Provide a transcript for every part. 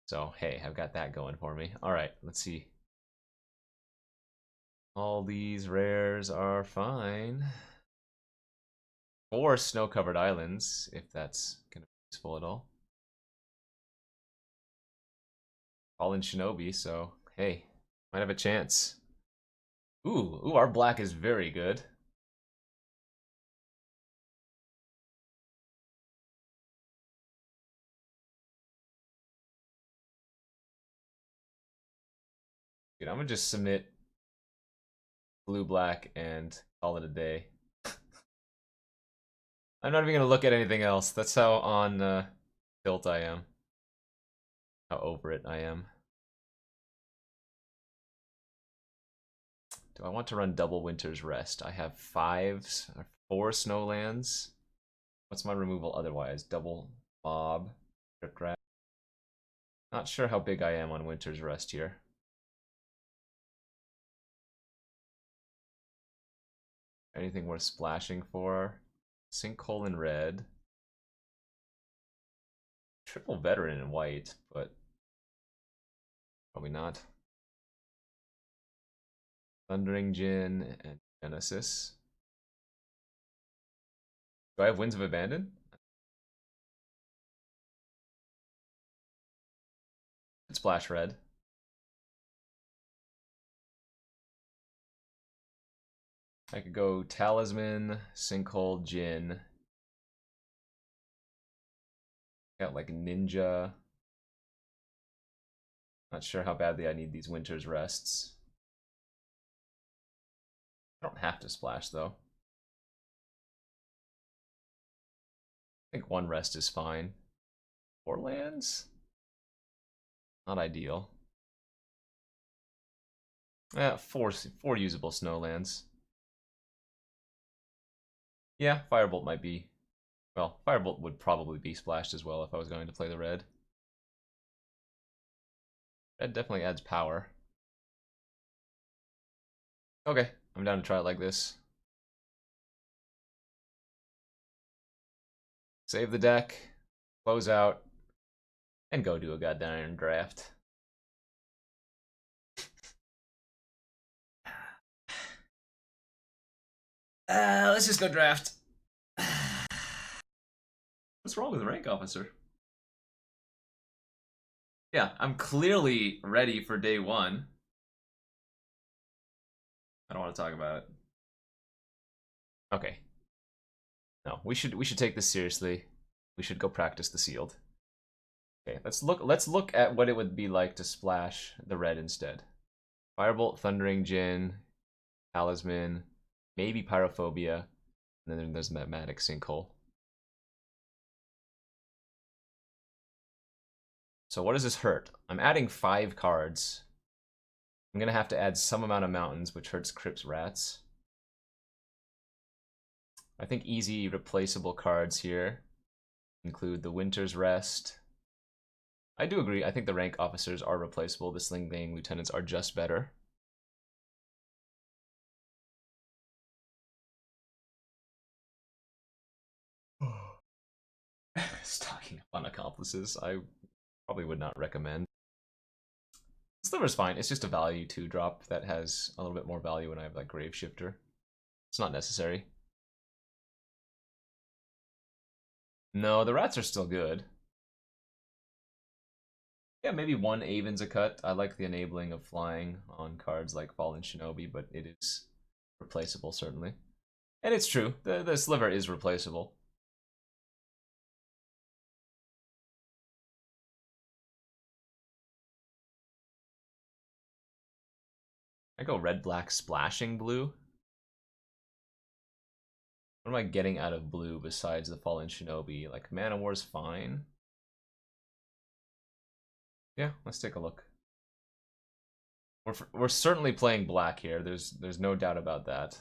So, hey, I've got that going for me. All right, let's see. All these rares are fine. 4 snow-covered islands, if that's going to be useful at all. All in Shinobi, so, hey, might have a chance. Ooh, our black is very good. Dude, I'm gonna just submit blue-black and call it a day. I'm not even gonna look at anything else. That's how on tilt I am. How over it I am. Do I want to run double Winter's Rest? I have 4 snowlands. What's my removal otherwise? Double mob, crypt rat. Not sure how big I am on Winter's Rest here. Anything worth splashing for? Sinkhole in red. Triple veteran in white, but probably not. Thundering Djinn and Genesis. Do I have Winds of Abandon? Splash red. I could go Talisman, Sinkhole, Djinn. Got like Ninja. Not sure how badly I need these Winter's Rests. I don't have to splash though. I think 1 rest is fine. 4 lands? Not ideal. Yeah, 4 usable snowlands. Yeah, Firebolt might be... Well, Firebolt would probably be splashed as well if I was going to play the red. Red definitely adds power. Okay, I'm down to try it like this. Save the deck, close out, and go do a goddamn draft. Let's just go draft. What's wrong with rank officer? Yeah, I'm clearly ready for day 1. I don't want to talk about it. Okay. No, we should take this seriously. We should go practice the sealed. Okay, let's look at what it would be like to splash the red instead. Firebolt, Thundering Djinn, Talisman, maybe Pyrophobia, and then there's Mathematic Sinkhole. So what does this hurt? I'm adding 5 cards. I'm gonna have to add some amount of mountains, which hurts Crypt's Rats. I think easy replaceable cards here include the Winter's Rest. I do agree, I think the rank officers are replaceable. The Sling Bang lieutenants are just better. Stocking up on accomplices, I probably would not recommend. Sliver's fine, it's just a value 2 drop that has a little bit more value when I have like Grave Shifter. It's not necessary. No, the rats are still good. Yeah, maybe 1 Aven's a cut. I like the enabling of flying on cards like Fallen Shinobi, but it is replaceable, certainly. And it's true, the Sliver is replaceable. I go red, black, splashing blue. What am I getting out of blue besides the Fallen Shinobi? Like, Mana War's fine. Yeah, let's take a look. We're certainly playing black here. There's no doubt about that.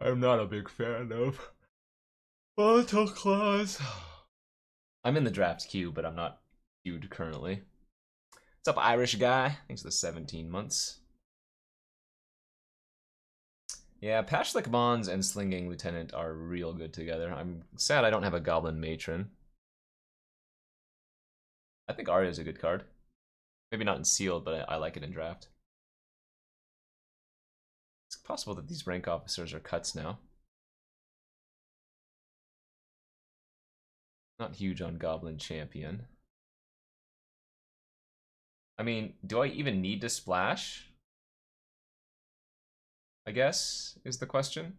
I'm not a big fan of Battle Claws. I'm in the draft queue, but I'm not queued currently. What's up, Irish guy? Thanks for the 17 months. Yeah, Pashlik Mons and Slinging Lieutenant are real good together. I'm sad I don't have a Goblin Matron. I think Arya is a good card. Maybe not in Sealed, but I like it in Draft. It's possible that these rank officers are cuts now. Not huge on Goblin Champion. I mean, do I even need to splash? I guess, is the question.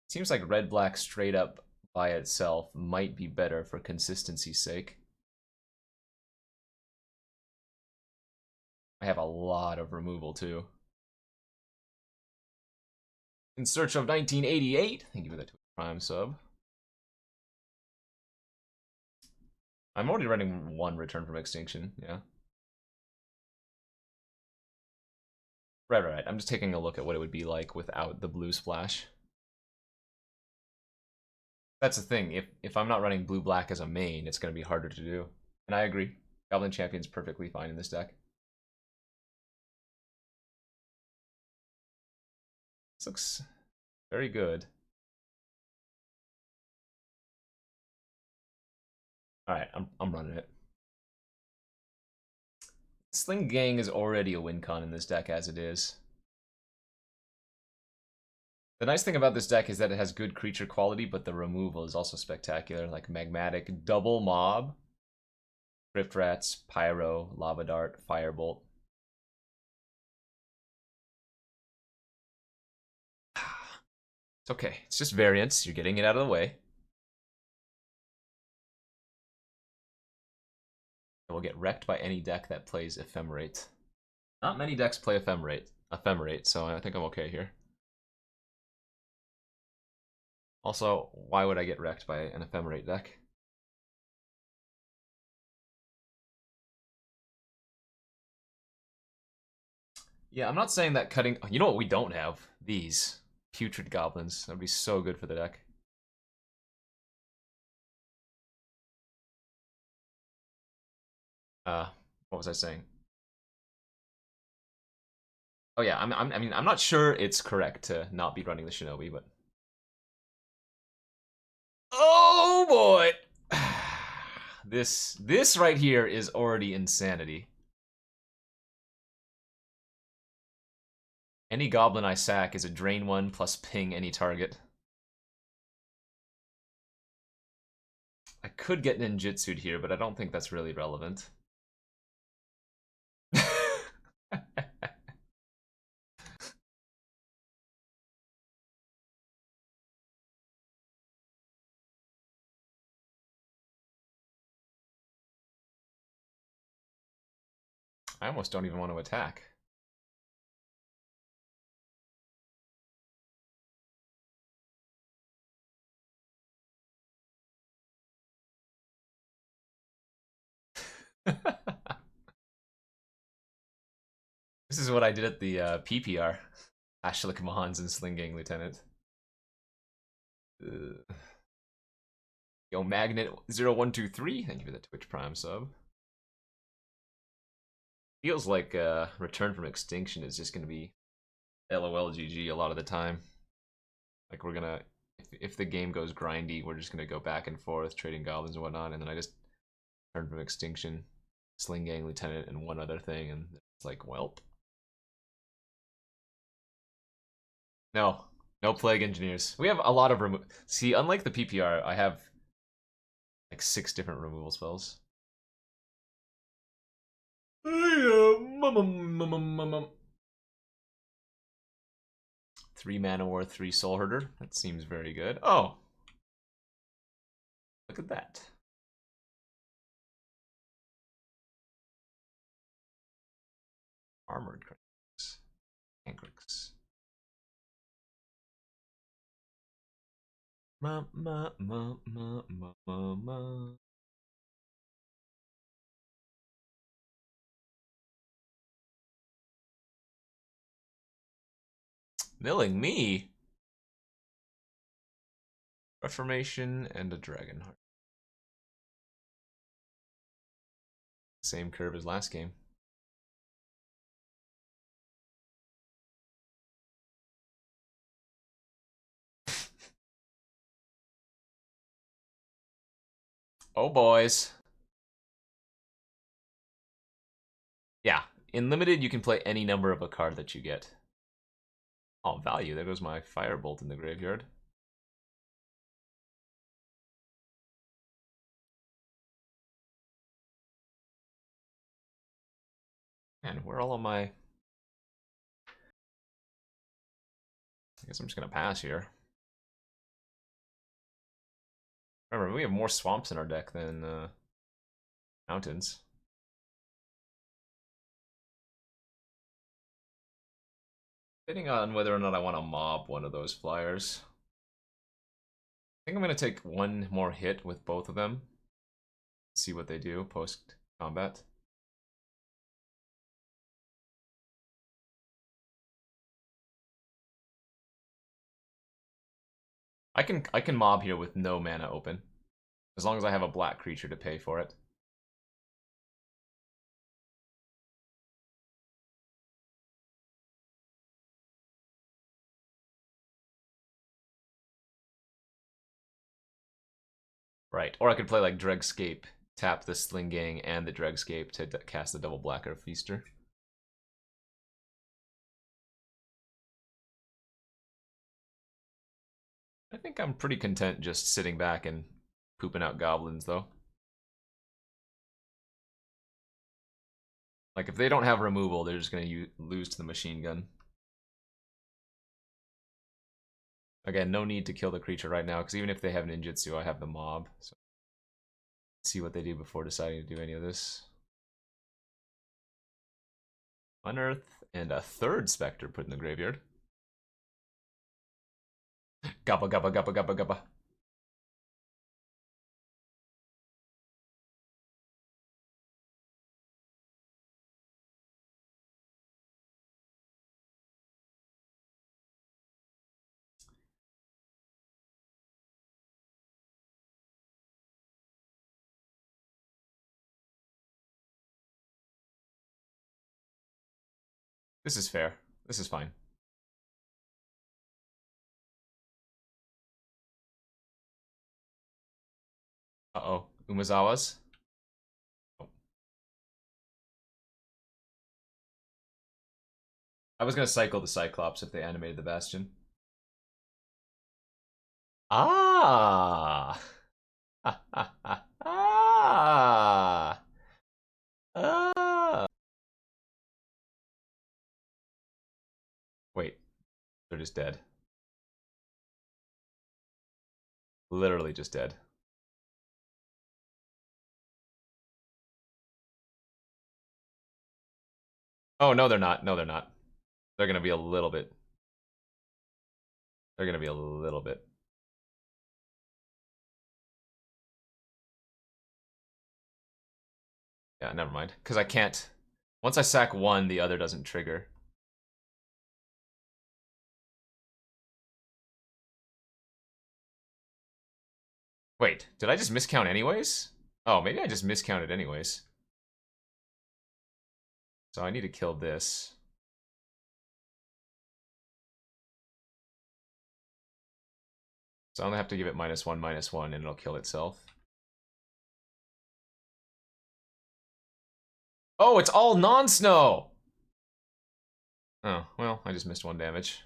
Seems like red-black straight up by itself might be better for consistency's sake. I have a lot of removal, too. In Search of 1988. Thank you for that Prime sub. I'm already running one Return from Extinction, yeah. Right. I'm just taking a look at what it would be like without the blue splash. That's the thing. If I'm not running blue-black as a main, it's going to be harder to do. And I agree. Goblin Champion's perfectly fine in this deck. This looks very good. Alright, I'm running it. Sling Gang is already a win con in this deck as it is. The nice thing about this deck is that it has good creature quality, but the removal is also spectacular, like Magmatic, Double Mob, Crypt Rats, Pyro, Lava Dart, Firebolt. It's okay. It's just variance. You're getting it out of the way. And we'll get wrecked by any deck that plays Ephemerate. Not many decks play Ephemerate, so I think I'm okay here. Also, why would I get wrecked by an Ephemerate deck? Yeah, I'm not saying that cutting... You know what we don't have? These. Putrid Goblins. That would be so good for the deck. What was I saying? Oh yeah, I mean, I'm not sure it's correct to not be running the Shinobi, but... Oh boy! This right here is already insanity. Any goblin I sack is a drain 1 plus ping any target. I could get ninjutsu'd here, but I don't think that's really relevant. I almost don't even want to attack. This is what I did at the PPR. Ashlik Mahans and Slinging Lieutenant. Yo, Magnet0123, thank you for the Twitch Prime sub. Feels like Return from Extinction is just going to be LOL GG a lot of the time. Like we're gonna, if the game goes grindy, we're just gonna go back and forth trading goblins and whatnot, and then I just Return from Extinction, Sling Gang Lieutenant, and one other thing, and it's like, welp. No, no Plague Engineers. We have a lot of See, unlike the PPR, I have like 6 different removal spells. 3 mana war, 3 Soul Herder. That seems very good. Oh, look at that. Armored Critics. Ankrix. Ma. Milling me? Reformation and a Dragonheart. Same curve as last game. Oh, boys. Yeah, in limited, you can play any number of a card that you get. Oh, value. There goes my Firebolt in the graveyard. And where are all of my... I guess I'm just going to pass here. Remember, we have more swamps in our deck than mountains. Depending on whether or not I want to mob one of those flyers. I think I'm going to take one more hit with both of them. See what they do post-combat. I can mob here with no mana open. As long as I have a black creature to pay for it. Right, or I could play like Dregscape, tap the Sling Gang and the Dregscape to cast the double blacker Feaster. I think I'm pretty content just sitting back and pooping out goblins, though. Like, if they don't have removal, they're just going to lose to the machine gun. Again, no need to kill the creature right now, because even if they have ninjutsu, I have the mob. So see what they do before deciding to do any of this. Unearth and a third Spectre put in the graveyard. Gabba, gabba, gabba, gabba, gabba. This is fair. This is fine. Uh-oh. Umazawa's? Oh. I was going to cycle the Cyclops if they animated the Bastion. Ah! Ah! Ah! Wait. They're just dead. Literally just dead. Oh, no, they're not. No, they're not. They're going to be a little bit. They're going to be a little bit. Yeah, never mind. Because I can't... Once I sack one, the other doesn't trigger. Wait, did I just miscount anyways? Oh, maybe I just miscounted anyways. So I need to kill this. So I only have to give it -1/-1, and it'll kill itself. Oh, it's all non-snow! Oh, well, I just missed 1 damage.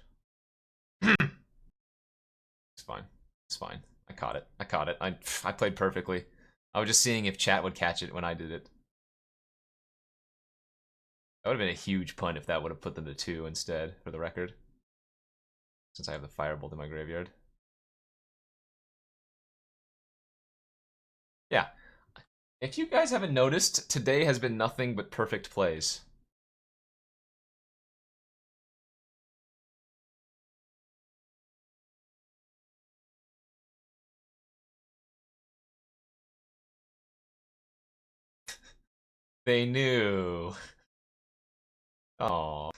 It's fine. It's fine. I caught it. I caught it. I played perfectly. I was just seeing if chat would catch it when I did it. That would have been a huge punt if that would have put them to 2 instead, for the record. Since I have the Firebolt in my graveyard. Yeah. If you guys haven't noticed, today has been nothing but perfect plays. They knew. Oh.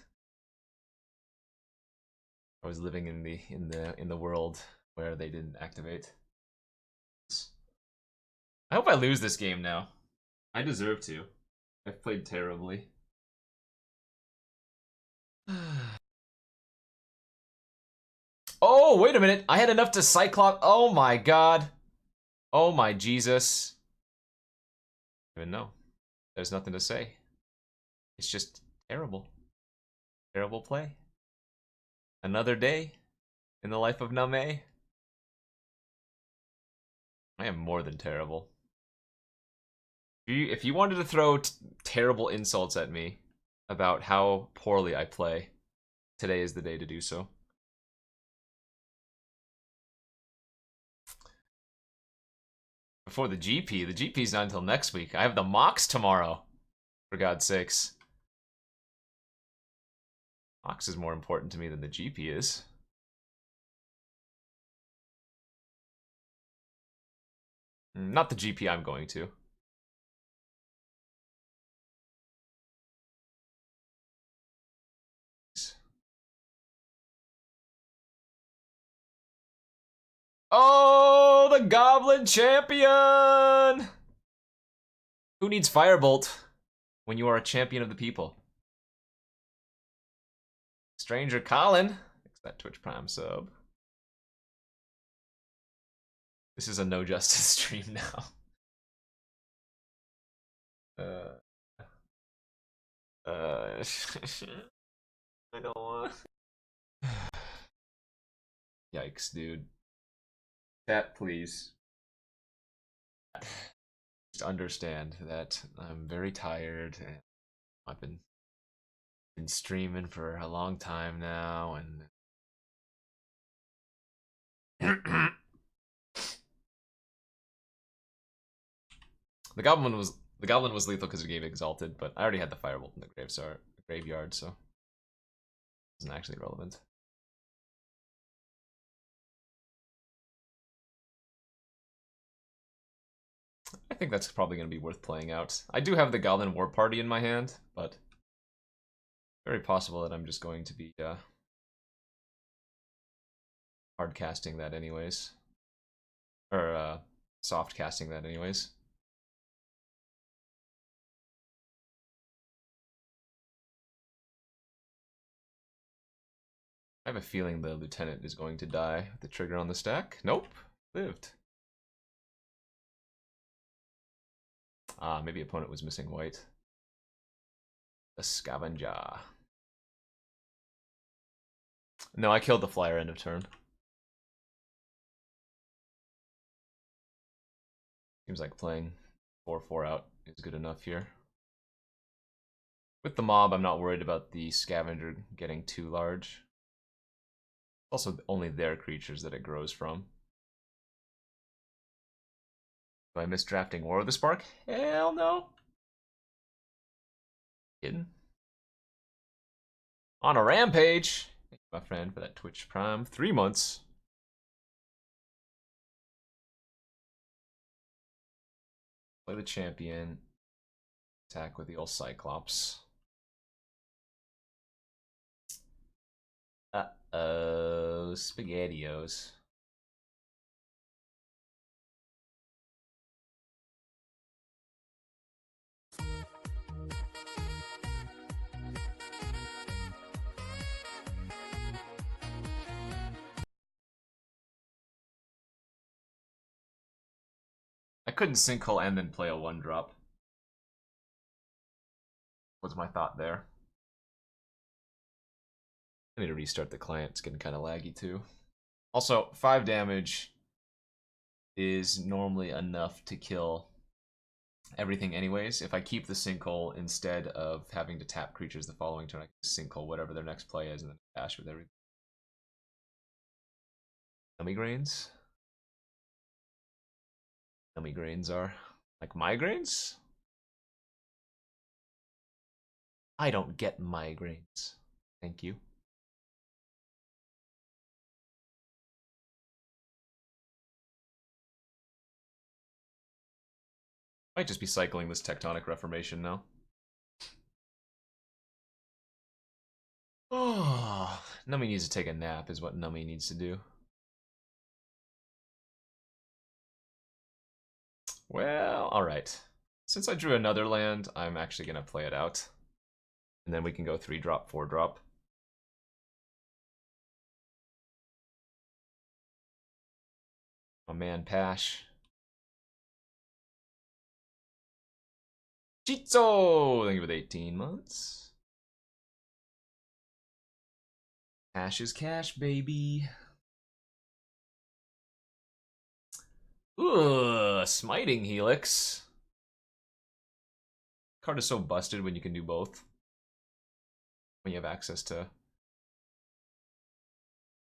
I was living in the world where they didn't activate. I hope I lose this game now. I deserve to. I've played terribly. Oh, wait a minute. I had enough to Cyclops. Oh my god. Oh my Jesus. Even know. There's nothing to say. It's just terrible. Terrible play. Another day in the life of Numme. I am more than terrible. If you wanted to throw terrible insults at me about how poorly I play, today is the day to do so. Before the GP's not until next week. I have the mocks tomorrow. For God's sakes. Mocks is more important to me than the GP is. Not the GP I'm going to. Oh, the Goblin Champion! Who needs Firebolt when you are a champion of the people? Stranger Colin. Thanks for that Twitch Prime sub. This is a no justice stream now. I don't want. Yikes, dude. Chat, please. Just understand that I'm very tired and I've been streaming for a long time now, and the goblin was lethal because it gave exalted, but I already had the firebolt in the graveyard, so it wasn't actually relevant. I think that's probably going to be worth playing out. I do have the Goblin War Party in my hand, but very possible that I'm just going to be hard casting that anyways. Or soft casting that anyways. I have a feeling the Lieutenant is going to die with the trigger on the stack. Nope, lived. Ah, maybe opponent was missing white. The Scavenger. No, I killed the flyer end of turn. Seems like playing 4/4 out is good enough here. With the mob, I'm not worried about the Scavenger getting too large. Also, only their creatures that it grows from. Do I miss drafting War of the Spark? Hell no. Kidding. On a rampage. Thank you, my friend, for that Twitch Prime. 3 months. Play the champion. Attack with the old Cyclops. Uh-oh. SpaghettiOs. I couldn't sinkhole and then play a 1-drop. Was my thought there. I need to restart the client. It's getting kind of laggy too. Also, 5 damage is normally enough to kill everything anyways. If I keep the sinkhole instead of having to tap creatures the following turn, I can sinkhole whatever their next play is and then dash with everything. Nummy grains? Nummy grains are like migraines? I don't get migraines. Thank you. Might just be cycling this Tectonic Reformation now. Oh, Nummy needs to take a nap is what Nummy needs to do. Well, alright. Since I drew another land, I'm actually going to play it out. And then we can go 3-drop, 4-drop. My man Pash. Chizo! Thank you for the 18 months. Cash is cash, baby. Ooh, Smiting Helix. Card is so busted when you can do both. When you have access to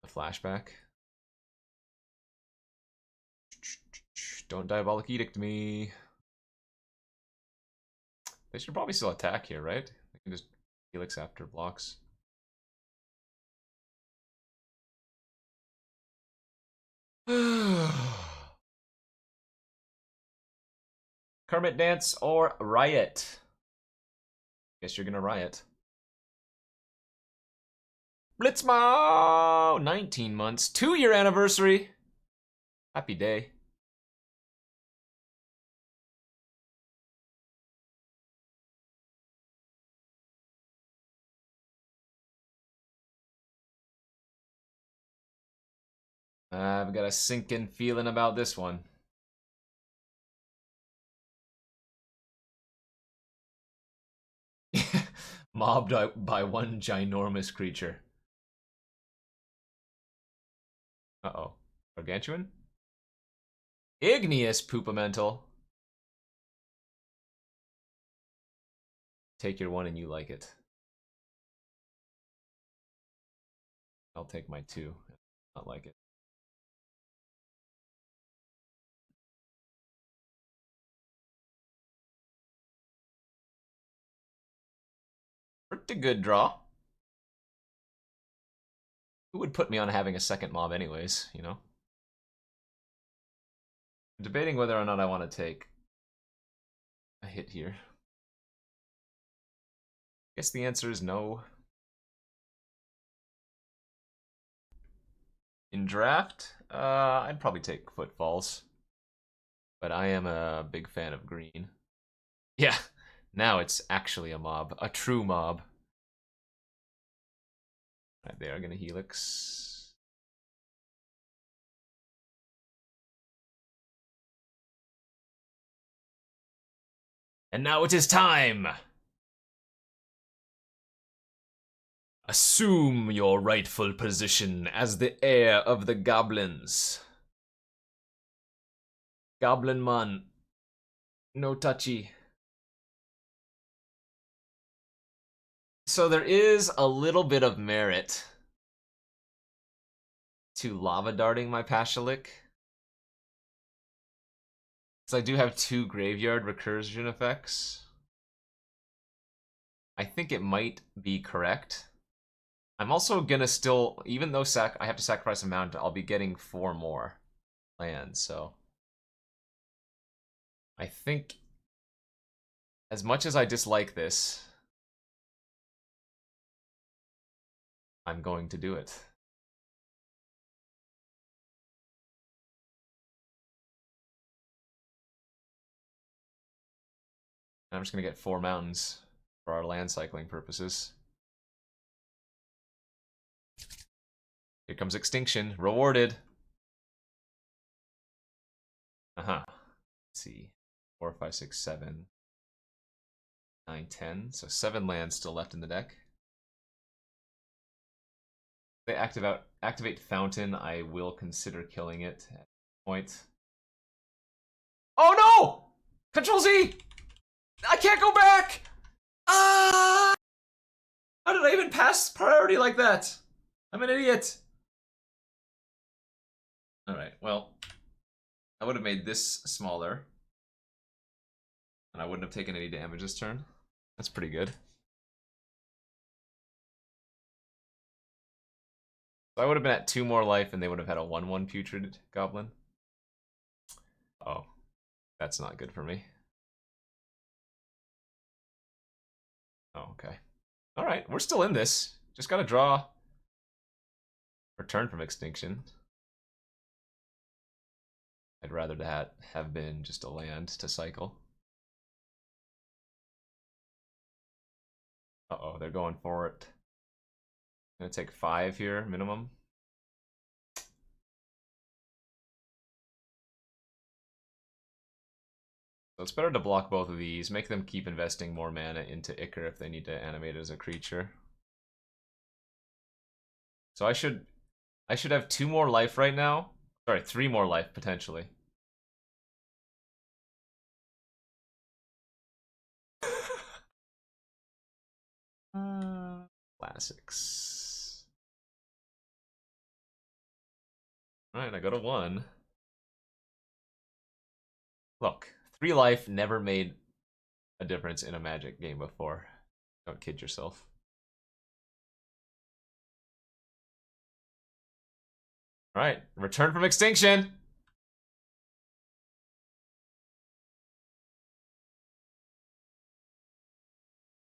the flashback. Don't Diabolic Edict me. They should probably still attack here, right? They can just Helix after blocks. Kermit Dance or Riot? Guess you're gonna riot. Blitzmo! 19 months. 2-year anniversary. Happy day. I've got a sinking feeling about this one. Mobbed by one ginormous creature. Uh-oh. Gargantuan? Igneous Poopamental. Take your one and you like it. I'll take my 2. Not like it. Pretty good draw. Who would put me on having a second mob anyways, you know? I'm debating whether or not I want to take a hit here. Guess the answer is no. In draft, I'd probably take Footfalls. But I am a big fan of green. Yeah, now it's actually a mob. A true mob. Right, they are gonna Helix. And now it is time! Assume your rightful position as the heir of the goblins. Goblin man. No touchy. So there is a little bit of merit to lava darting my Pashalik. So I do have 2 graveyard recursion effects. I think it might be correct. I'm also gonna still, even though I have to sacrifice a mountain, I'll be getting 4 more lands, so. I think, as much as I dislike this, I'm going to do it. And I'm just gonna get 4 mountains for our land cycling purposes. Here comes Extinction, rewarded. Let's see, 4, 5, 6, 7, 9, 10. So 7 lands still left in the deck. If they activate Fountain, I will consider killing it at this point. Oh no! Control Z! I can't go back! Ah! How did I even pass priority like that? I'm an idiot. Alright, well, I would have made this smaller. And I wouldn't have taken any damage this turn. That's pretty good. So I would have been at 2 more life and they would have had a 1/1 Putrid Goblin. Oh, that's not good for me. Oh, okay. Alright, we're still in this. Just gotta draw. Return from Extinction. I'd rather that have been just a land to cycle. Uh-oh, they're going for it. I'm gonna take 5 here, minimum. So it's better to block both of these, make them keep investing more mana into Ichor if they need to animate it as a creature. So I should have 2 more life right now. Sorry, 3 more life potentially. Classics. Alright, I go to 1. Look, 3 life never made a difference in a Magic game before. Don't kid yourself. Alright, return from extinction!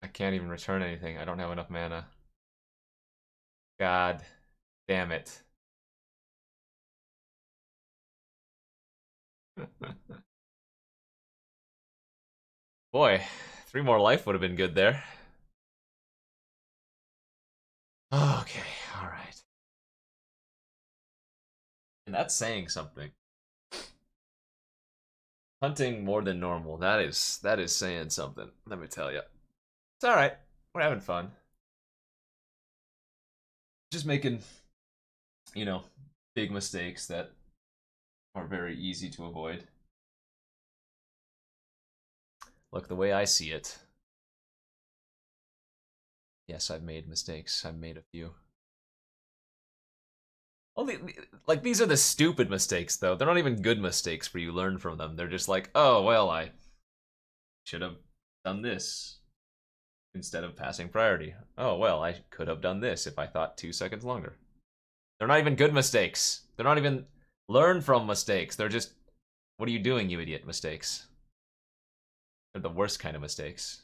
I can't even return anything. I don't have enough mana. God damn it. Boy, 3 more life would have been good there. Okay, alright. And that's saying something. Hunting more than normal. That is saying something. Let me tell you. It's alright. We're having fun. Just making, you know, big mistakes that are very easy to avoid. Look, the way I see it. Yes, I've made mistakes. I've made a few. Like, these are the stupid mistakes, though. They're not even good mistakes where you learn from them. They're just like, oh, well, I should have done this instead of passing priority. Oh, well, I could have done this if I thought 2 seconds longer. They're not even good mistakes. They're not even learn from mistakes. They're just, what are you doing, you idiot, mistakes. They're the worst kind of mistakes.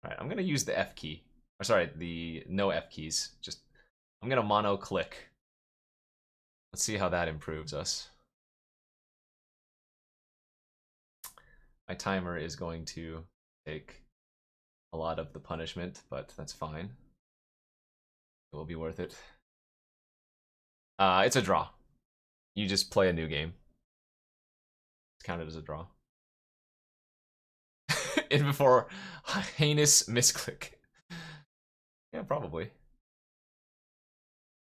Alright, I'm gonna use the F key. Or sorry, the no F keys. Just, I'm gonna mono click. Let's see how that improves us. My timer is going to take a lot of the punishment, but that's fine. It will be worth it. It's a draw. You just play a new game. It's counted as a draw. In before heinous misclick. Yeah, probably.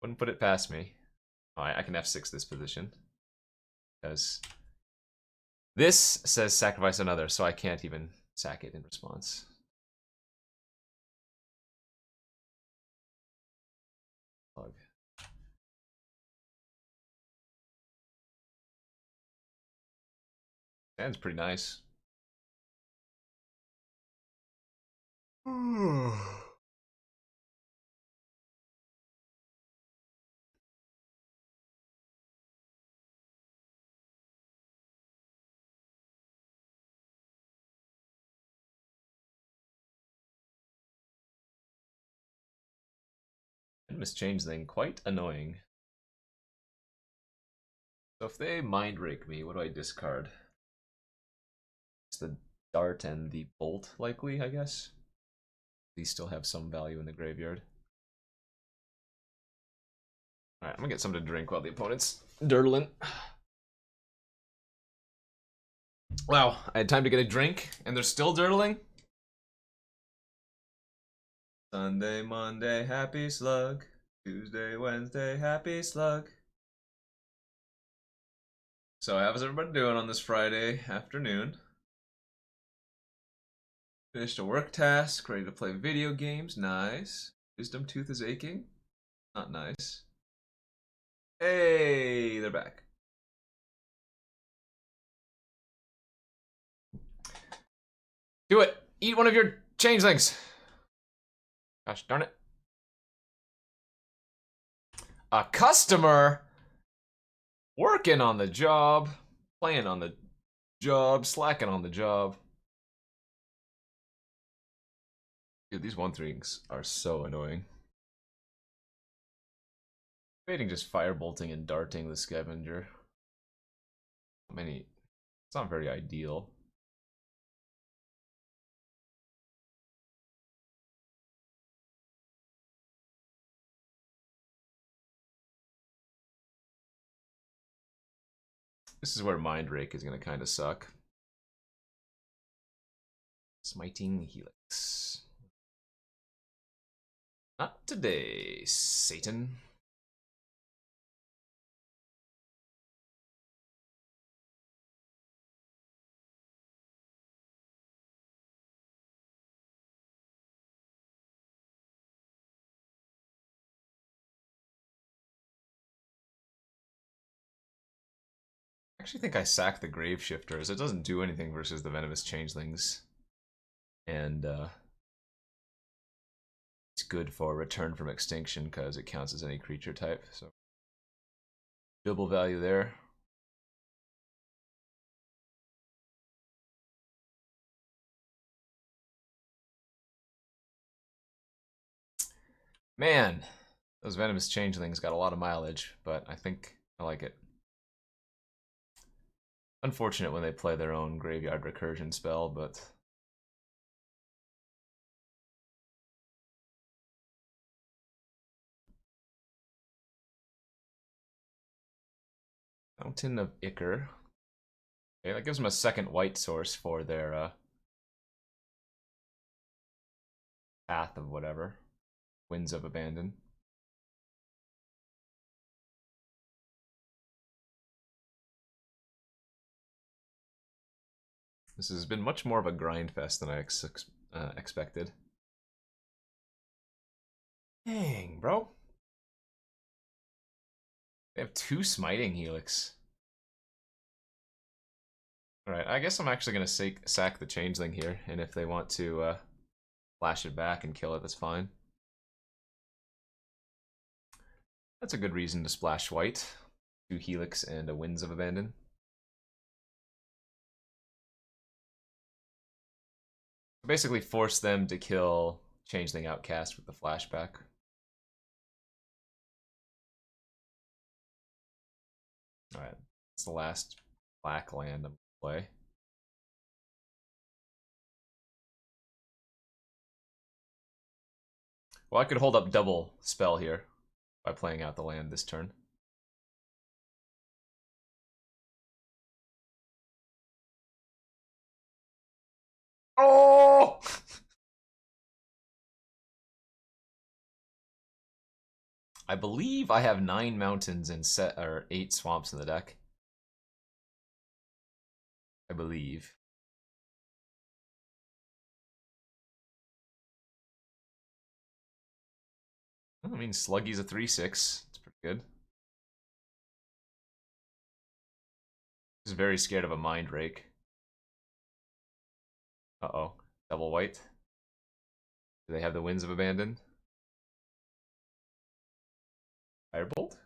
Wouldn't put it past me. Alright, I can F6 this position. Because this says sacrifice another, so I can't even sack it in response. Plug. Stand's pretty nice. Miss Changeling, quite annoying. So if they mind rake me, what do I discard? It's the dart and the bolt, likely, I guess. These still have some value in the graveyard. Alright, I'm gonna get something to drink while the opponent's dirtling. Wow, I had time to get a drink, and they're still dirtling? Sunday, Monday, happy slug. Tuesday, Wednesday, happy slug. So how's everybody doing on this Friday afternoon? Finished a work task, ready to play video games, nice. Wisdom tooth is aching, not nice. Hey, they're back. Do it! Eat one of your changelings! Gosh darn it. A customer? Working on the job, playing on the job, slacking on the job. Dude, these 1-3s are so annoying. Debating just firebolting and darting the scavenger. It's not very ideal. This is where Mind Rake is gonna kind of suck. Smiting Helix. Not today, Satan. I actually think I sack the Grave Shifters. It doesn't do anything versus the Venomous Changelings. And it's good for Return from Extinction because it counts as any creature type. So double value there. Man, those Venomous Changelings got a lot of mileage, but I think I like it. Unfortunate when they play their own Graveyard Recursion spell, but... Mountain of Ichor. Okay, that gives them a second white source for their Path of whatever. Winds of Abandon. This has been much more of a grind fest than I expected. Dang, bro. They have 2 Smiting Helix. Alright, I guess I'm actually going to sack the Changeling here, and if they want to flash it back and kill it, that's fine. That's a good reason to splash white. 2 Helix and a Winds of Abandon. Basically force them to kill Changeling Outcast with the flashback. Alright, that's the last black land I'm going to play. Well, I could hold up double spell here by playing out the land this turn. Oh! I believe I have 9 mountains and 8 swamps in the deck. I believe. Well, I mean, Sluggy's a 3/6. It's pretty good. He's very scared of a Mind Rake. Uh-oh. Double white. Do they have the Winds of Abandon? Firebolt?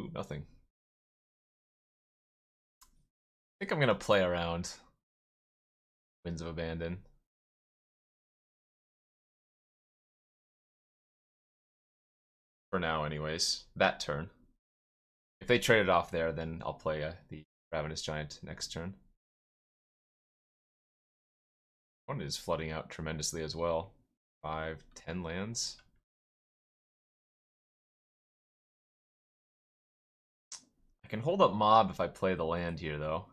Ooh, nothing. I think I'm gonna play around Winds of Abandon. For now, anyways. That turn. If they trade it off there, then I'll play the Ravenous Giant next turn. One is flooding out tremendously as well. 5, 10 lands. I can hold up Mob if I play the land here, though.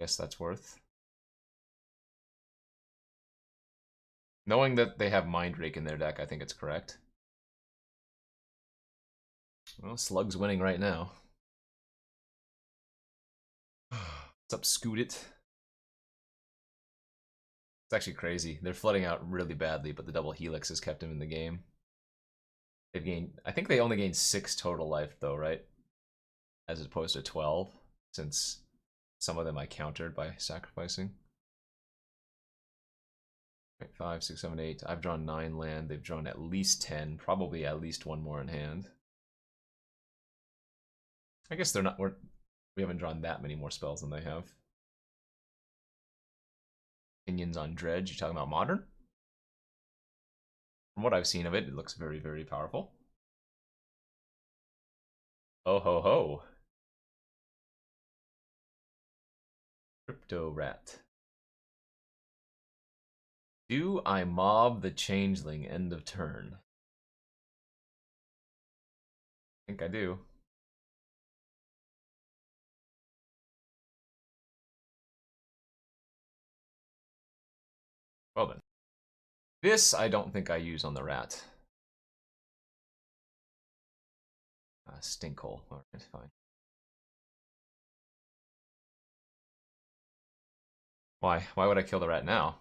Guess that's worth. Knowing that they have Mind Rake in their deck, I think it's correct. Well, Slug's winning right now. What's up, Scoot It? It's actually crazy. They're flooding out really badly, but the double Helix has kept him in the game. They've gained... I think they only gained 6 total life, though, right? As opposed to 12, since some of them I countered by sacrificing. 5, 6, 7, 8. I've drawn 9 land. They've drawn at least 10. Probably at least 1 more in hand. I guess they're not... We haven't drawn that many more spells than they have. Opinions on Dredge. You talking about Modern? From what I've seen of it, it looks very, very powerful. Oh ho ho. Crypto Rat. Do I mob the Changeling end of turn? I think I do. Well then. This I don't think I use on the rat. Stinkhole. Alright, fine. Why? Why would I kill the rat now?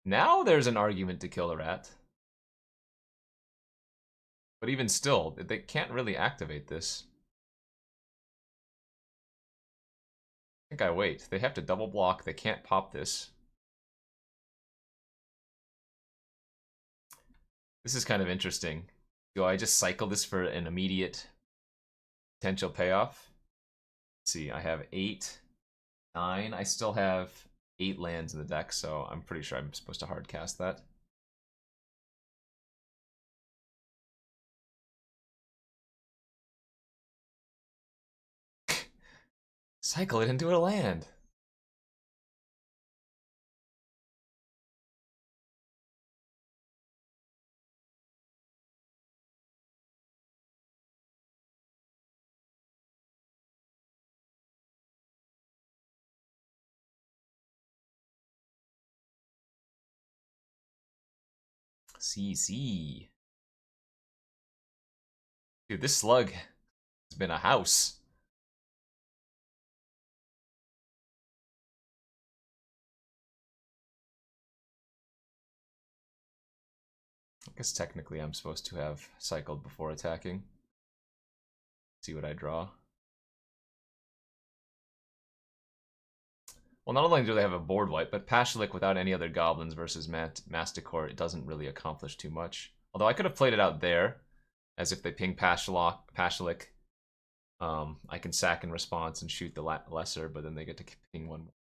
Now there's an argument to kill the rat. But even still, they can't really activate this. I think I wait. They have to double block. They can't pop this. This is kind of interesting. Do I just cycle this for an immediate potential payoff? Let's see, I have 8, 9. I still have 8 lands in the deck, so I'm pretty sure I'm supposed to hard cast that. Cycle it into a land. CC. Dude, this slug has been a house. I guess technically I'm supposed to have cycled before attacking. See what I draw. Well, not only do they have a board wipe, but Pashalik without any other goblins versus Masticore, it doesn't really accomplish too much. Although I could have played it out there, as if they ping Pashalik. I can sack in response and shoot the lesser, but then they get to ping one more.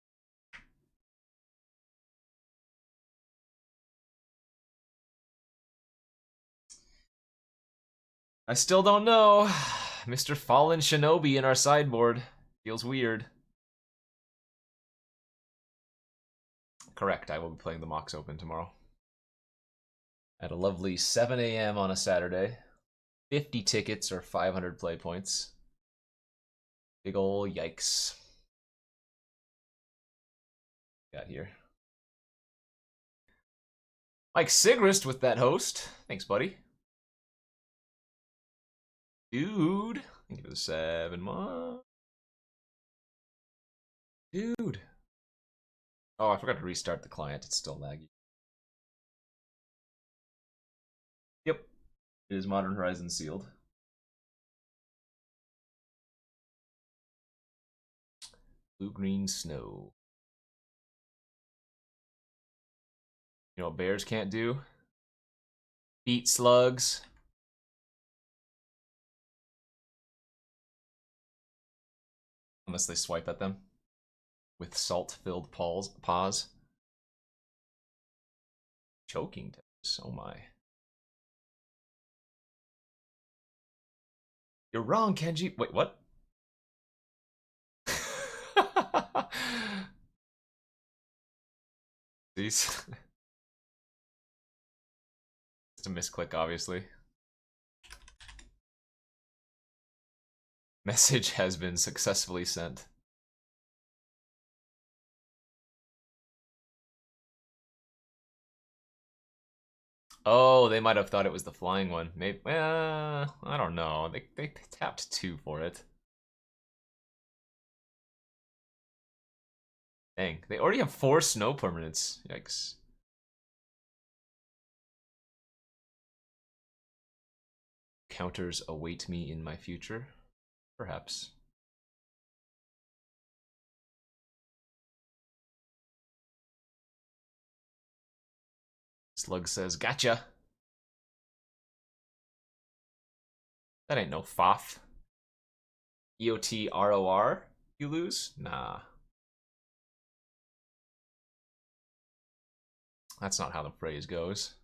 I still don't know. Mr. Fallen Shinobi in our sideboard. Feels weird. Correct, I will be playing the Mox Open tomorrow. At a lovely 7 a.m. on a Saturday. 50 tickets or 500 play points. Big ol' yikes. Got here. Mike Sigrist with that host. Thanks, buddy. Dude. Thank you for the 7 months. Dude. Oh, I forgot to restart the client. It's still laggy. Yep. It is Modern Horizon sealed. Blue-green snow. You know what bears can't do? Beat slugs. Unless they swipe at them. With salt-filled paws. Choking toes. Oh my. You're wrong, Kenji. Wait, what? These. It's a misclick, obviously. Message has been successfully sent. Oh, they might have thought it was the flying one. Maybe. I don't know. They tapped 2 for it. Dang, they already have 4 snow permanents. Yikes. Counters await me in my future. Perhaps. Slug says, gotcha. That ain't no foff. EOTROR? You lose? Nah. That's not how the phrase goes.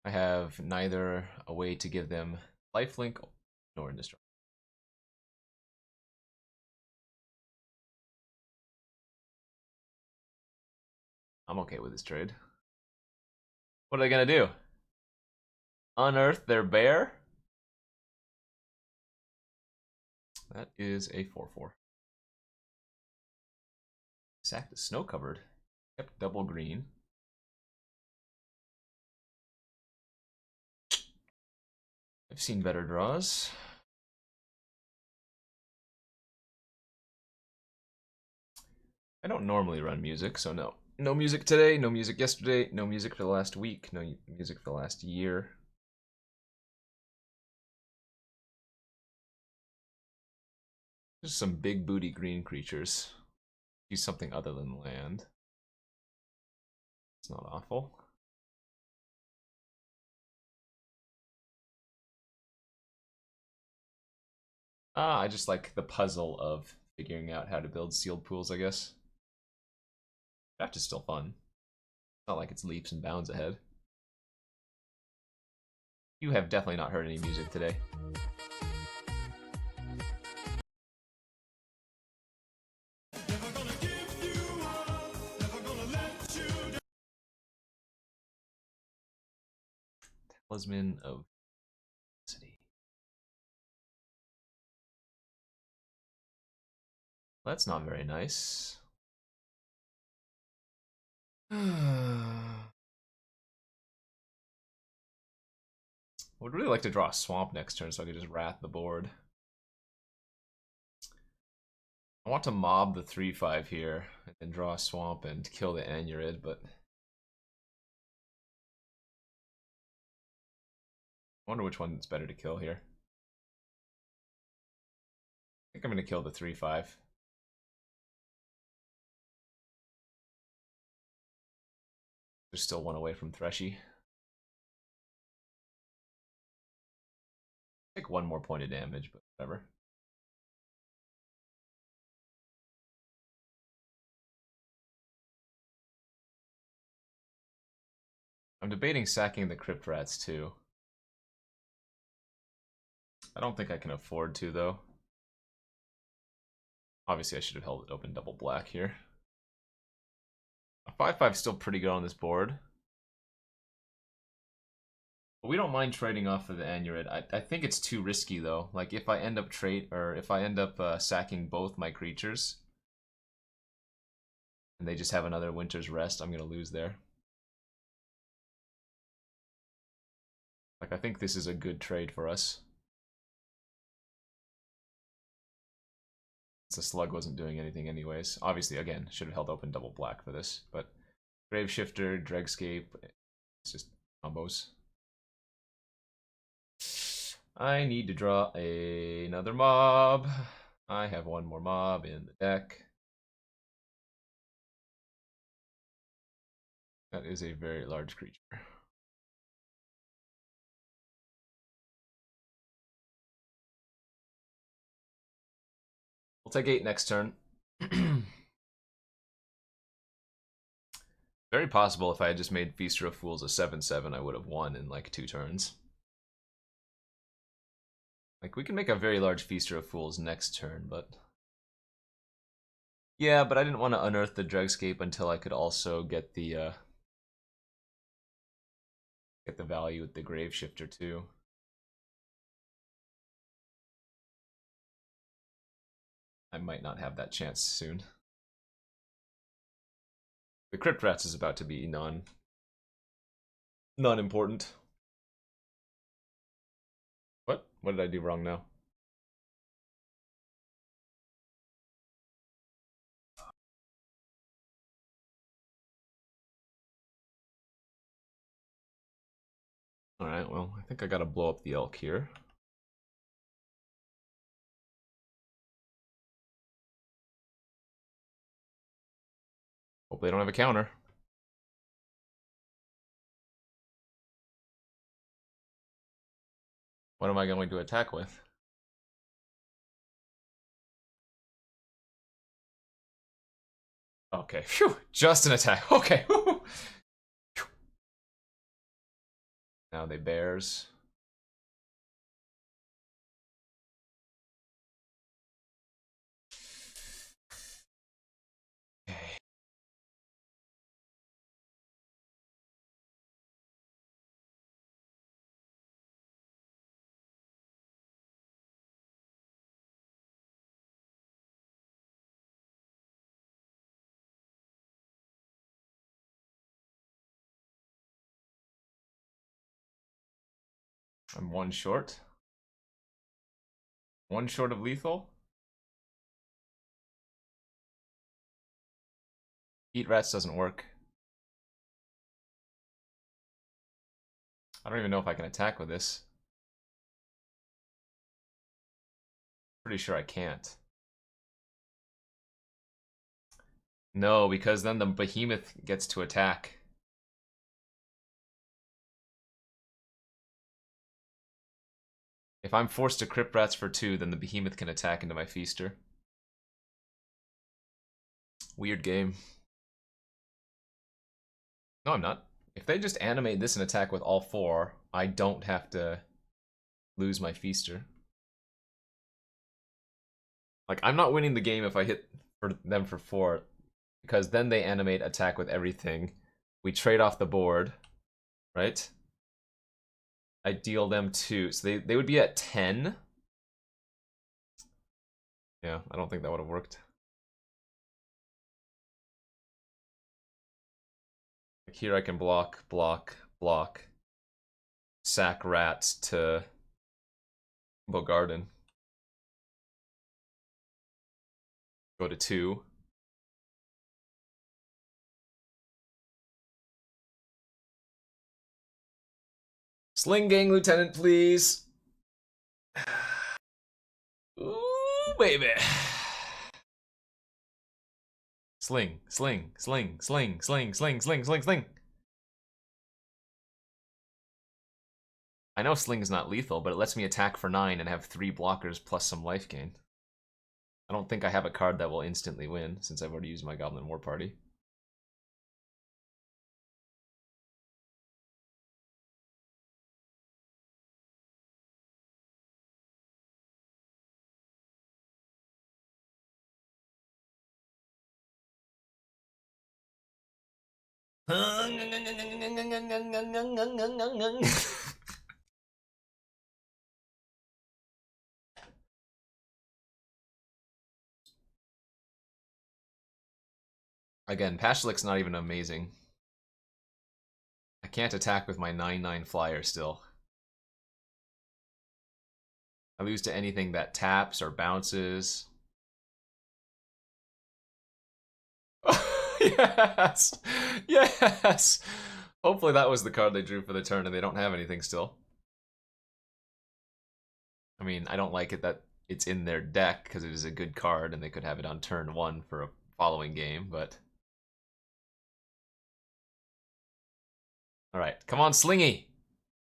I have neither a way to give them lifelink nor indestructible. I'm okay with this trade. What are they gonna do? Unearth their bear? That is a 4/4. Sacked is snow covered. Yep, double green. I've seen better draws. I don't normally run music, so no. No music today, no music yesterday, no music for the last week, no music for the last year. Just some big booty green creatures. Use something other than land. It's not awful. I just like the puzzle of figuring out how to build sealed pools, I guess. Draft is still fun. It's not like it's leaps and bounds ahead. You have definitely not heard any music today. Talisman of City. That's not very nice. I would really like to draw a swamp next turn so I could just rat the board. I want to mob the 3/5 here and then draw a swamp and kill the Anurid, but I wonder which one is better to kill here. I think I'm going to kill the 3/5. There's still one away from Threshy. Take one more point of damage, but whatever. I'm debating sacking the Crypt Rats too. I don't think I can afford to, though. Obviously, I should have held it open double black here. A 5/5 is still pretty good on this board. But we don't mind trading off of the Anurid. I think it's too risky, though. Like, if I end up sacking both my creatures, and they just have another Winter's Rest, I'm going to lose there. Like, I think this is a good trade for us. The Slug wasn't doing anything anyways. Obviously, again, should have held open double black for this, but Graveshifter, Dregscape, it's just combos. I need to draw another mob. I have one more mob in the deck. That is a very large creature. We'll take 8 next turn. Very possible if I had just made Feaster of Fools a 7/7, I would have won in like 2 turns. Like, we can make a very large Feaster of Fools next turn, but... Yeah, but I didn't want to unearth the Dregscape until I could also get the value with the Graveshifter too. I might not have that chance soon. The Crypt Rats is about to be non-important. What? What did I do wrong now? Alright, well, I think I gotta blow up the elk here. Hope they don't have a counter. What am I going to attack with? Okay, phew, just an attack. Okay. Now they bears. Okay. I'm one short. One short of lethal. Eat rats doesn't work. I don't even know if I can attack with this. Pretty sure I can't. No, because then the behemoth gets to attack. If I'm forced to crypt rats for 2, then the behemoth can attack into my feaster. Weird game. No, I'm not. If they just animate this and attack with all 4, I don't have to lose my feaster. Like, I'm not winning the game if I hit for them for 4, because then they animate attack with everything. We trade off the board, right? I deal them 2, so they would be at 10. Yeah, I don't think that would have worked. Like here I can block, block, block. Sack rats to Bogarden. Go to 2. Sling gang lieutenant, please. Ooh, baby. Sling, sling, sling, sling, sling, sling, sling, sling, sling. I know sling's not lethal, but it lets me attack for 9 and have 3 blockers plus some life gain. I don't think I have a card that will instantly win, since I've already used my Goblin War Party. Again, Pashlik's not even amazing. I can't attack with my 9/9 flyer still. I lose to anything that taps or bounces. Yes! Yes! Hopefully that was the card they drew for the turn and they don't have anything still. I mean, I don't like it that it's in their deck because it is a good card and they could have it on turn 1 for a following game, but... Alright, come on, Slingy!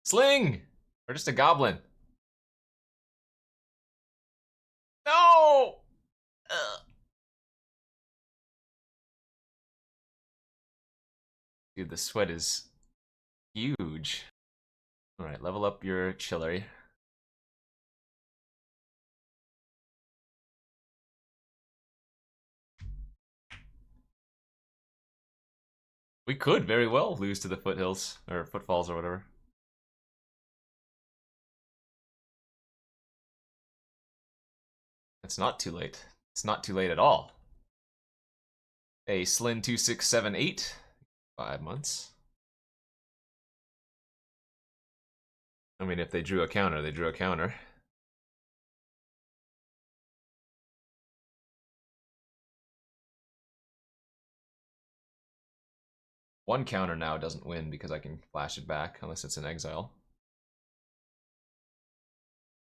Sling! Or just a goblin. No! Ugh. Dude, the sweat is huge. Alright, level up your Chillery. We could very well lose to the foothills, or footfalls, or whatever. It's not too late. It's not too late at all. A Slin 2678. 5 months. I mean, if they drew a counter, they drew a counter. One counter now doesn't win because I can flash it back, unless it's in exile.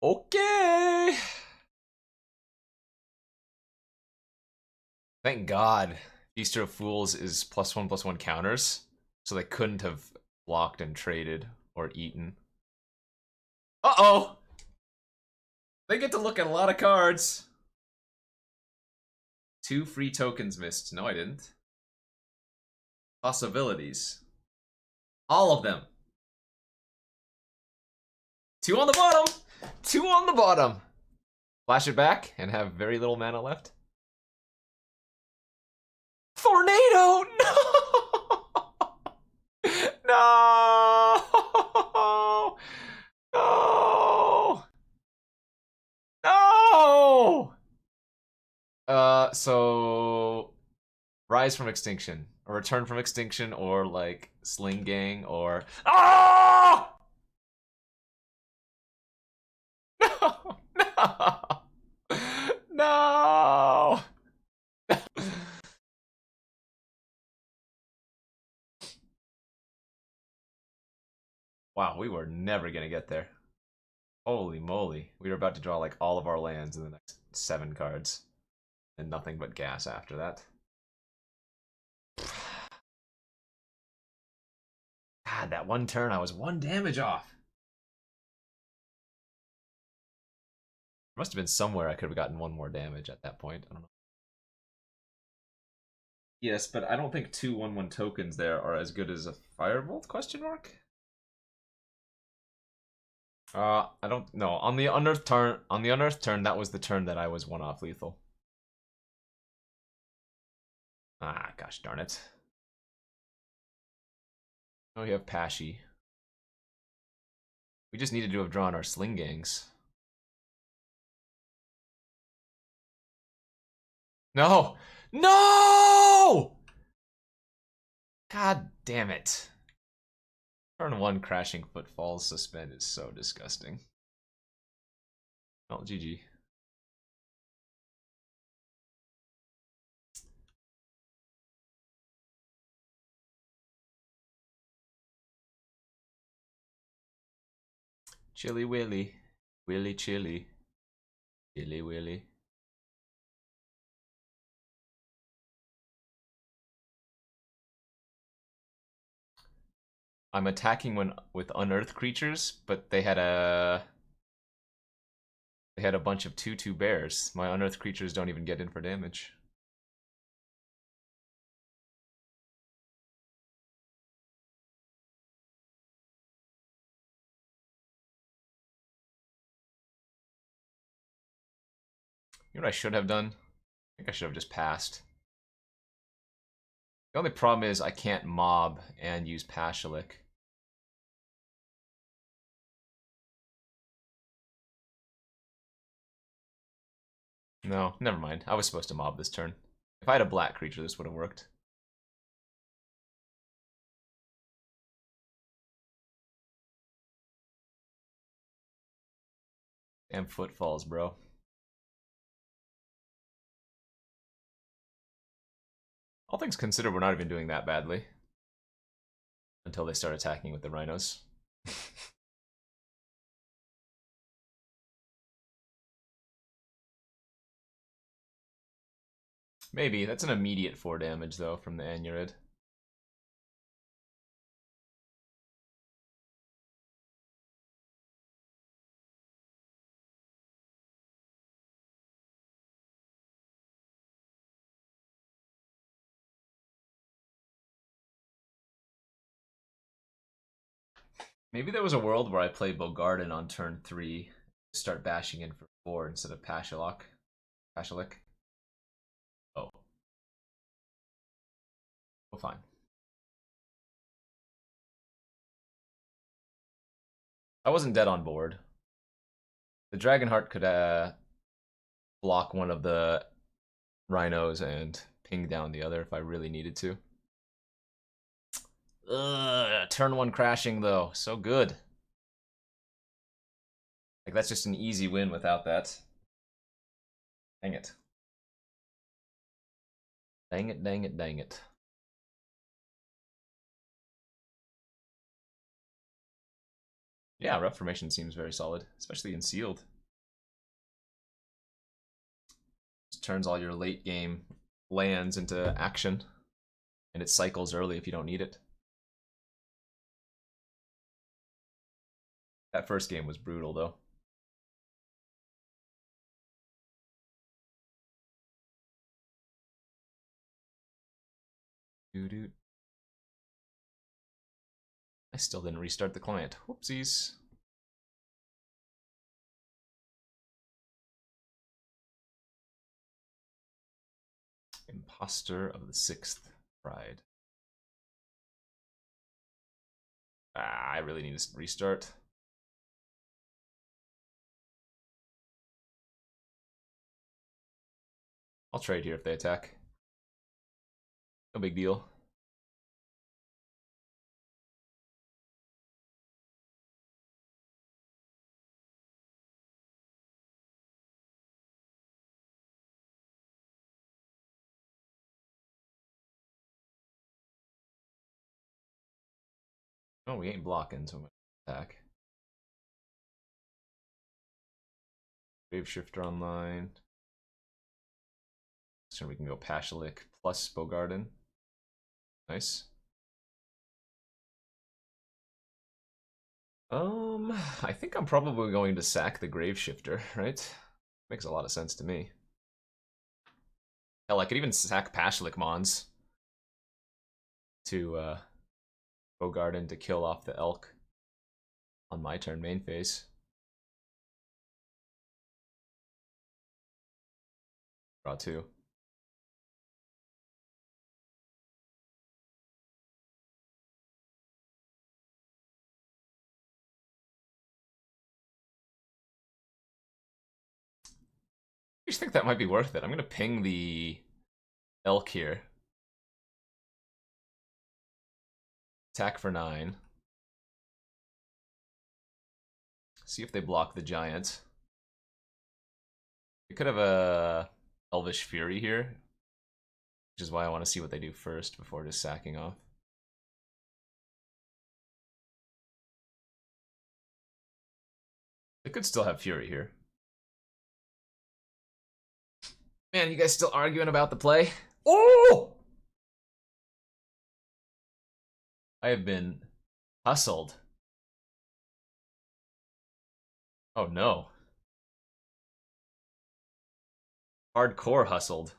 Okay! Thank God. Feaster of Fools is +1/+1 counters, so they couldn't have blocked and traded or eaten. Uh-oh! They get to look at a lot of cards. 2 free tokens missed. No, I didn't. Possibilities. All of them. 2 on the bottom! 2 on the bottom! Flash it back and have very little mana left. Tornado! No! No! No! No! So... Rise from Extinction. Or Return from Extinction, or like Sling Gang, or... Ah! Wow, we were never gonna get there. Holy moly. We were about to draw like all of our lands in the next 7 cards. And nothing but gas after that. God, that one turn I was 1 damage off. There must have been somewhere I could have gotten 1 more damage at that point. I don't know. Yes, but I don't think 2 1/1 tokens there are as good as a Firebolt, question mark? I don't know. On the unearthed turn, that was the turn that I was 1 off lethal. Ah, gosh darn it. Oh, we have Pashy. We just needed to have drawn our Sling Gangs. No! No! God damn it. Turn 1 Crashing Footfalls Suspend is so disgusting. Oh, GG. Chilly Willy. Willy Chilly. Chilly Willy. I'm attacking with unearthed creatures, but they had a bunch of 2/2 bears. My unearthed creatures don't even get in for damage. You know what I should have done? I think I should have just passed. The only problem is I can't mob and use Pashalik. No, never mind. I was supposed to mob this turn. If I had a black creature, this would have worked. Damn footfalls, bro. All things considered, we're not even doing that badly. Until they start attacking with the rhinos. Maybe. That's an immediate 4 damage, though, from the Anurid. Maybe there was a world where I play Bogarden on turn 3, start bashing in for 4 instead of Pashalik. Oh. Well, fine. I wasn't dead on board. The Dragonheart could block one of the rhinos and ping down the other if I really needed to. Ugh, turn 1 crashing, though. So good. Like, that's just an easy win without that. Dang it. Dang it, dang it, dang it. Yeah, Reformation seems very solid, especially in sealed. Just turns all your late game lands into action, and it cycles early if you don't need it. That first game was brutal, though. Doo-doo. I still didn't restart the client. Whoopsies. Imposter of the 6th Pride. I really need to restart. I'll trade here if they attack. No big deal. Oh, we ain't blocking, so Attack. Graveshifter online. So we can go Pashalik plus Bogarden. Nice. I think I'm probably going to sack the Graveshifter, right? Makes a lot of sense to me. Hell, I could even sack Pashalik Mons to Bogarden to kill off the Elk on my turn main phase. Draw 2. I just think that might be worth it. I'm gonna ping the Elk here. Attack for 9. See if they block the Giant. We could have a Elvish Fury here, which is why I want to see what they do first before just sacking off. They could still have Fury here. Man, you guys still arguing about the play? Oh! I have been hustled. Oh no. Hardcore hustled.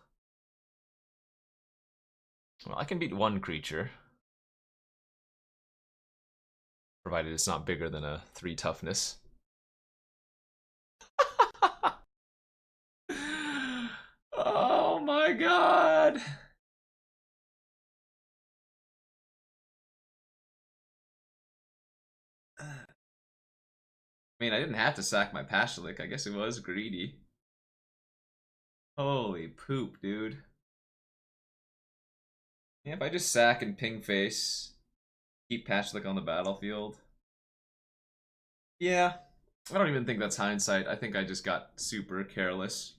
Well, I can beat one creature. Provided it's not bigger than a 3 toughness. Oh my god! I mean, I didn't have to sack my Pashalik. I guess it was greedy. Holy poop, dude. Yeah, if I just sack and ping face, keep Pashlik on the battlefield. Yeah, I don't even think that's hindsight. I think I just got super careless.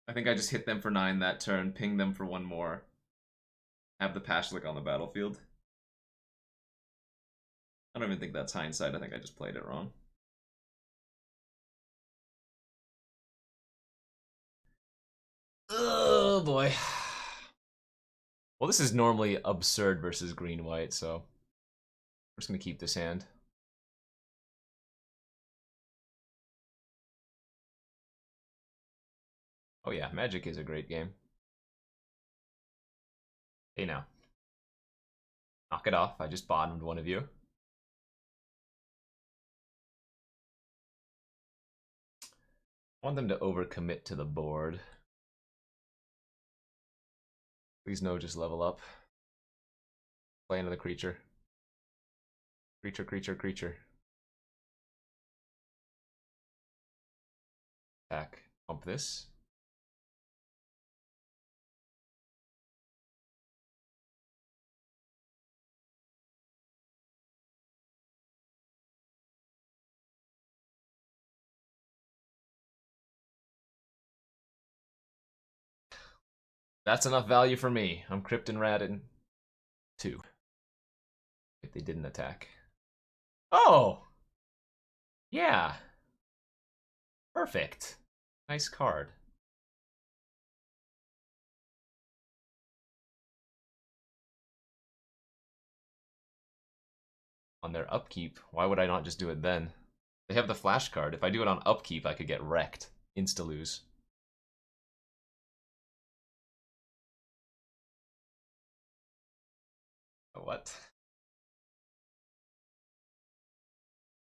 I think I just hit them for 9 that turn, ping them for 1 more, have the Pashlik on the battlefield. I don't even think that's hindsight. I think I just played it wrong. Oh boy. Well, this is normally absurd versus green-white, so we're just gonna keep this hand. Oh yeah, Magic is a great game. Hey now. Knock it off, I just bottomed one of you. I want them to overcommit to the board. Please no, just level up. Play another creature. Creature, creature, creature. Attack. Pump this. That's enough value for me. I'm Krypton Radin 2. If they didn't attack. Oh! Yeah. Perfect. Nice card. On their upkeep, why would I not just do it then? They have the flash card. If I do it on upkeep, I could get wrecked. Insta-lose. What?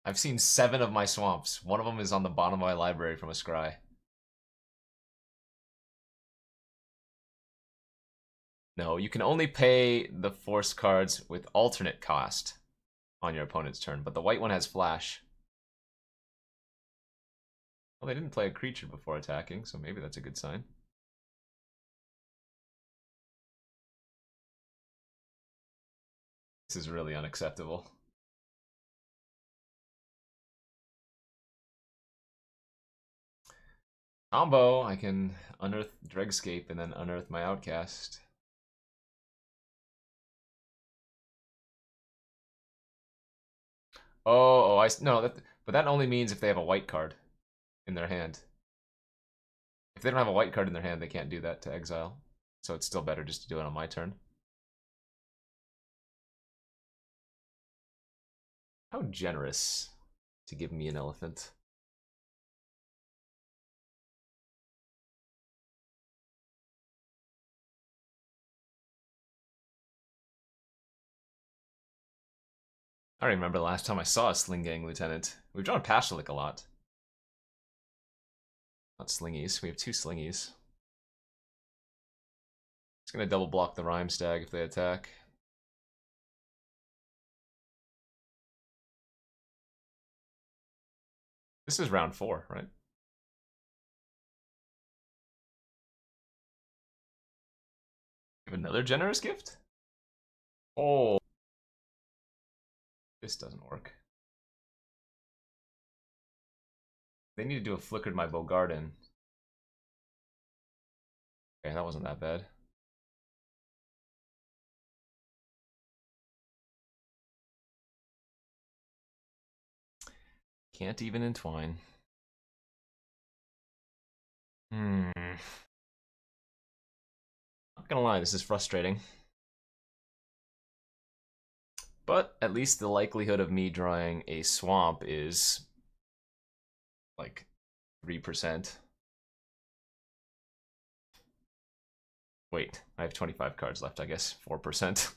I've seen 7 of my swamps. One of them is on the bottom of my library from a scry. No, you can only pay the force cards with alternate cost on your opponent's turn, but the white one has flash. Well, they didn't play a creature before attacking, so maybe that's a good sign. This is really unacceptable. Combo, I can unearth Dregscape and then unearth my Outcast. No, but that only means if they have a white card in their hand. If they don't have a white card in their hand, they can't do that to exile. So it's still better just to do it on my turn. How generous to give me an elephant. I don't remember the last time I saw a Sling Gang Lieutenant. We've drawn Pashalik a lot. Not Slingies. We have 2 Slingies. It's gonna double block the Rhyme Stag if they attack. This is round 4, right? Have another generous gift? Oh. This doesn't work. They need to do a Flickered My Bogarden. Okay, that wasn't that bad. Can't even entwine. Not gonna lie, this is frustrating. But at least the likelihood of me drawing a swamp is like 3%. Wait, I have 25 cards left, I guess. 4%.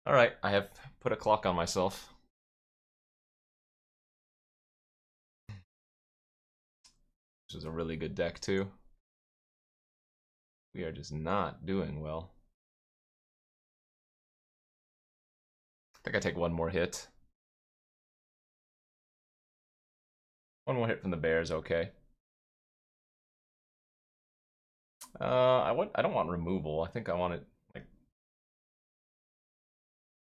Alright, I have put a clock on myself. This is a really good deck, too. We are just not doing well. I think I take one more hit. One more hit from the Bears, okay. I don't want removal. I think I want it like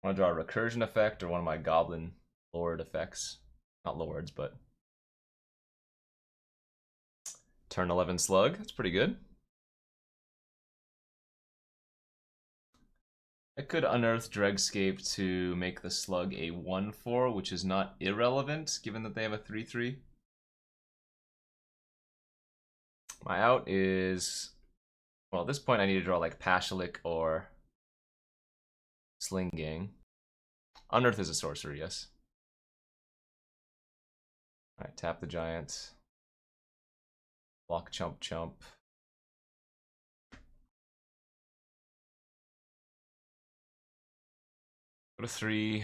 I want to draw a recursion effect or one of my Goblin Lord effects. Not Lords, but turn 11 Slug. That's pretty good. I could unearth Dregscape to make the Slug a 1/4, which is not irrelevant given that they have a 3/3. My out is, well, at this point I need to draw like Pashalik or Sling Gang. Unearth is a sorcery, yes. Alright, tap the giant. Block chump chump. Go to 3.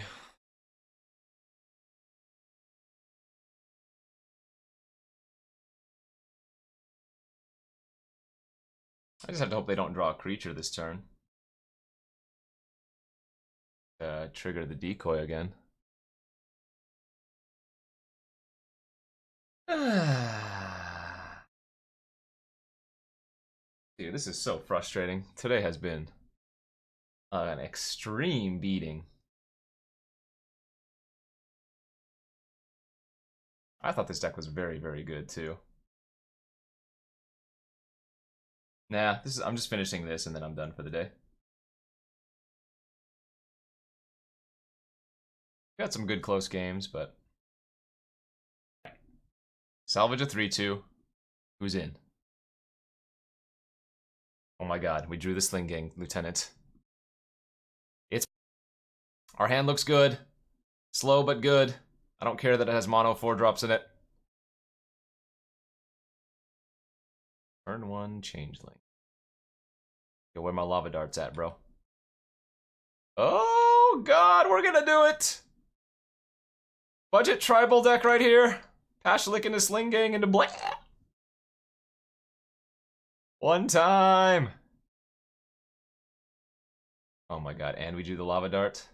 I just have to hope they don't draw a creature this turn. Trigger the decoy again. Dude, this is so frustrating. Today has been an extreme beating. I thought this deck was very, very good too. Nah, I'm just finishing this and then I'm done for the day. Got some good close games, but salvage a 3/2. Who's in? Oh my god, we drew the Sling Gang Lieutenant. Our hand looks good. Slow but good. I don't care that it has mono 4-drops in it. Turn 1 Changeling. Yo, where my lava darts at, bro? Oh god, we're gonna do it! Budget tribal deck right here. Pashalik into Sling Gang into blah. One time. Oh my god, and we do the lava dart.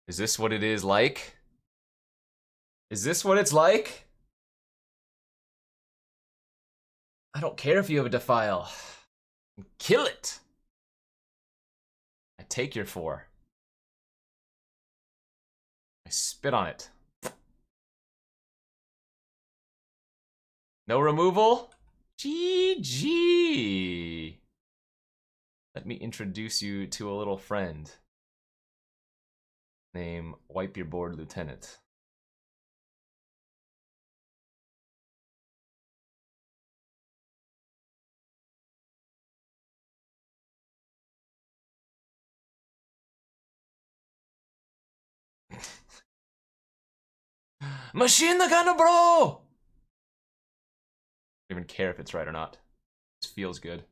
Is this what it is like? Is this what it's like? I don't care if you have a Defile. Kill it! I take your 4. I spit on it. No removal? GG! Let me introduce you to a little friend named Wipe Your Board Lieutenant. Machine the Gunner, bro! I don't even care if it's right or not. It feels good.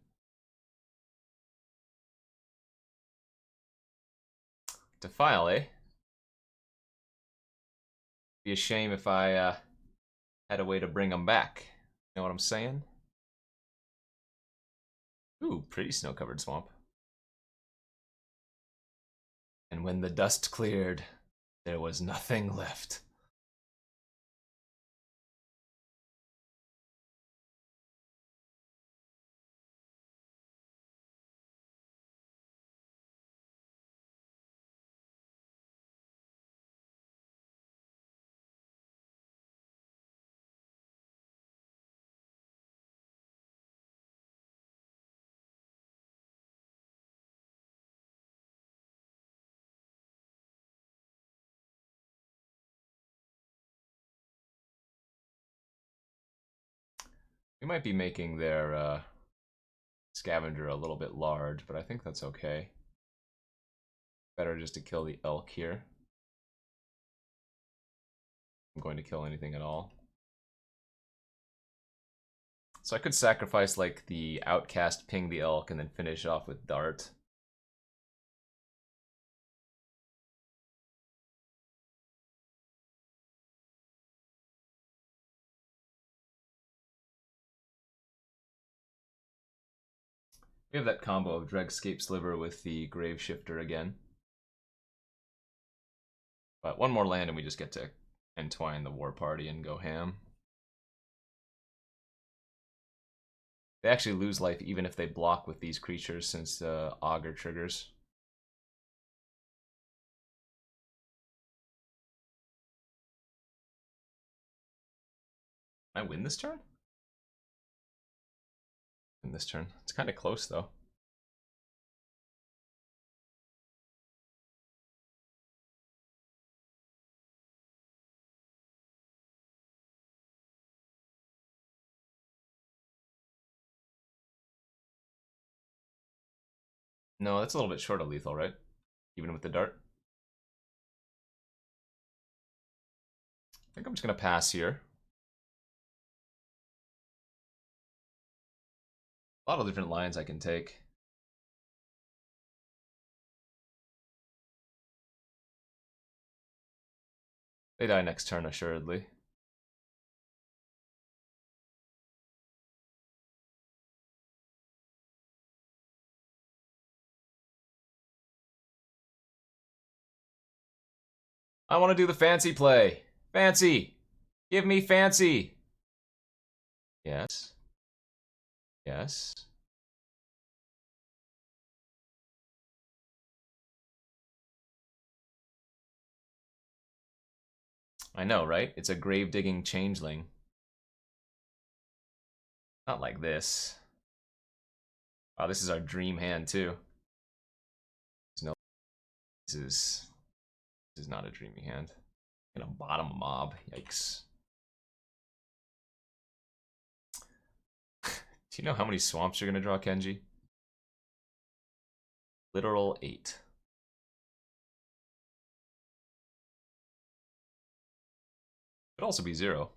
Defile, eh? Be a shame if I had a way to bring them back. You know what I'm saying? Ooh, pretty snow-covered swamp. And when the dust cleared, there was nothing left. We might be making their scavenger a little bit large, but I think that's okay. Better just to kill the elk here. I'm going to kill anything at all. So I could sacrifice like the outcast, ping the elk, and then finish off with dart. We have that combo of Dregscape Sliver with the Grave Shifter again. But one more land and we just get to entwine the war party and go ham. They actually lose life even if they block with these creatures since Augur triggers. Can I win this turn? Win this turn. It's kind of close though. No, that's a little bit short of lethal, right? Even with the dart. I think I'm just going to pass here. A lot of different lines I can take. They die next turn, assuredly. I want to do the fancy play. Fancy! Give me fancy! Yes. Yes. I know, right? It's a grave-digging changeling. Not like this. Wow, this is our dream hand, too. No, this is not a dreamy hand. Gonna bottom a mob. Yikes. Do you know how many swamps you're gonna draw, Kenji? Literal 8. Could also be 0.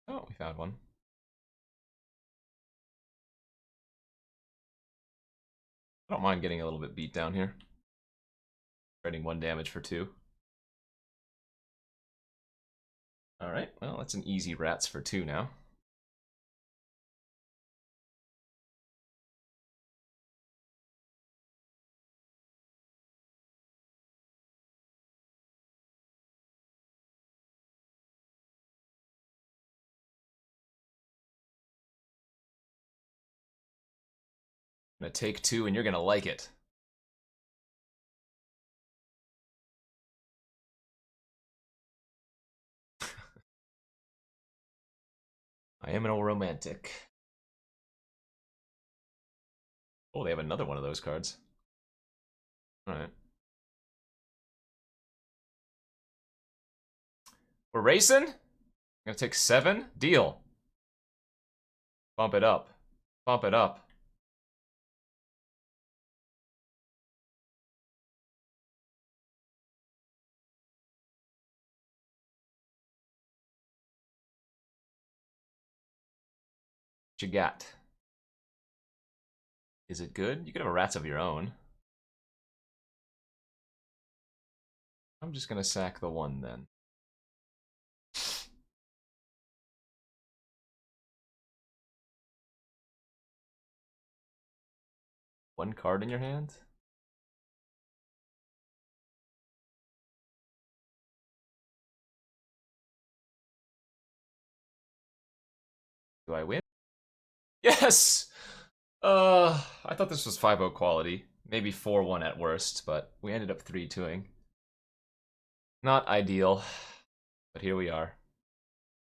Oh, we found one. I don't mind getting a little bit beat down here. Trading 1 damage for 2. Alright, well, that's an easy rats for 2 now. I'm gonna take 2 and you're gonna like it. I am an romantic. Oh, they have another one of those cards. Alright. We're racing? I'm gonna take 7? Deal. Bump it up. Bump it up. What you got? Is it good? You could have a rats of your own. I'm just gonna sack the 1 then. One card in your hand? Do I win? Yes! I thought this was 5-0 quality. Maybe 4-1 at worst, but we ended up 3-2ing. Not ideal, but here we are.